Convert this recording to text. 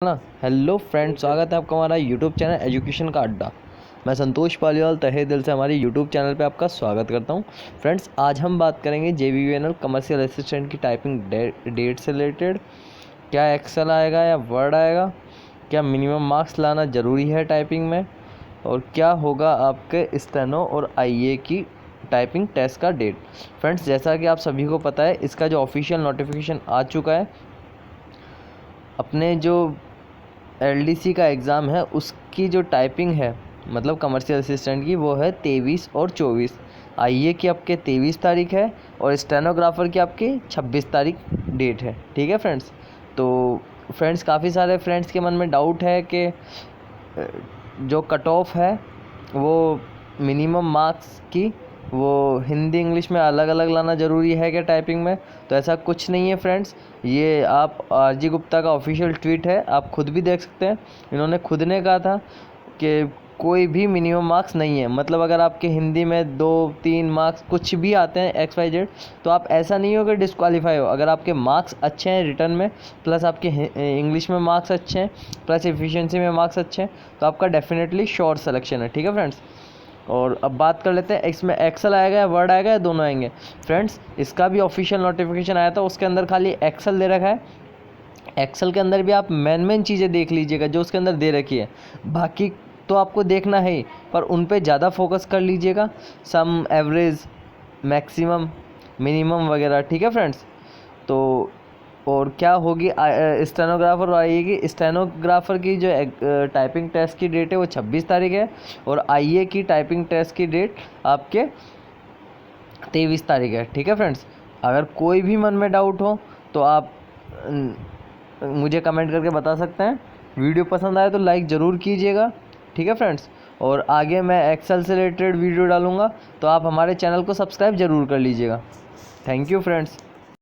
ना। Hello friends, स्वागत है आपका हमारा यूट्यूब चैनल एजुकेशन का अड्डा। मैं संतोष पालीवाल तहे दिल से हमारे यूट्यूब चैनल पे आपका स्वागत करता हूं। फ्रेंड्स, आज हम बात करेंगे JVUNL कमर्शियल असिस्टेंट की टाइपिंग डेट से रिलेटेड। क्या एक्सेल आएगा या वर्ड आएगा, क्या मिनिमम मार्क्स लाना ज़रूरी है टाइपिंग में, और क्या होगा आपके स्टेनो और IA की टाइपिंग टेस्ट का डेट। फ्रेंड्स, जैसा कि आप सभी को पता है, इसका जो ऑफिशियल नोटिफिकेशन आ चुका है। अपने जो LDC का एग्ज़ाम है उसकी जो टाइपिंग है, मतलब कमर्शियल असिस्टेंट की, वो है 23 और 24। IA की आपके 23 तारीख है और स्टेनोग्राफर की आपकी 26 तारीख डेट है। ठीक है फ्रेंड्स। तो फ्रेंड्स, काफ़ी सारे फ्रेंड्स के मन में डाउट है कि जो कट ऑफ है वो मिनिमम मार्क्स की, वो हिंदी इंग्लिश में अलग अलग लाना ज़रूरी है क्या टाइपिंग में। तो ऐसा कुछ नहीं है फ्रेंड्स। ये आप RG गुप्ता का ऑफिशियल ट्वीट है, आप खुद भी देख सकते हैं। इन्होंने खुद ने कहा था कि कोई भी मिनिमम मार्क्स नहीं है। मतलब अगर आपके हिंदी में 2-3 मार्क्स कुछ भी आते हैं XYZ, तो आप ऐसा नहीं हो कि डिस्क्वालीफाई हो। अगर आपके मार्क्स अच्छे हैं रिटर्न में, प्लस आपके इंग्लिश में मार्क्स अच्छे हैं, प्लस एफिशिएंसी में मार्क्स अच्छे हैं, तो आपका डेफिनेटली श्योर सिलेक्शन है। ठीक है फ्रेंड्स। और अब बात कर लेते हैं इसमें एक्सेल आएगा या वर्ड आएगा या दोनों आएंगे। फ्रेंड्स, इसका भी ऑफिशियल नोटिफिकेशन आया था, उसके अंदर खाली एक्सेल दे रखा है। एक्सेल के अंदर भी आप मेन चीज़ें देख लीजिएगा जो उसके अंदर दे रखी है। बाकी तो आपको देखना है ही, पर उन पे ज़्यादा फोकस कर लीजिएगा। सम, एवरेज, मैक्सिमम, मिनिमम वगैरह। ठीक है फ्रेंड्स। तो और क्या होगी स्टेनोग्राफर आएगी। स्टेनोग्राफर की जो टाइपिंग टेस्ट की डेट है वो 26 तारीख है, और IA की टाइपिंग टेस्ट की डेट आपके 23 तारीख है। ठीक है फ्रेंड्स। अगर कोई भी मन में डाउट हो तो आप मुझे कमेंट करके बता सकते हैं। वीडियो पसंद आए तो लाइक ज़रूर कीजिएगा। ठीक है फ्रेंड्स। और आगे मैं एक्सेल से रिलेटेड वीडियो डालूँगा, तो आप हमारे चैनल को सब्सक्राइब ज़रूर कर लीजिएगा। Thank you friends.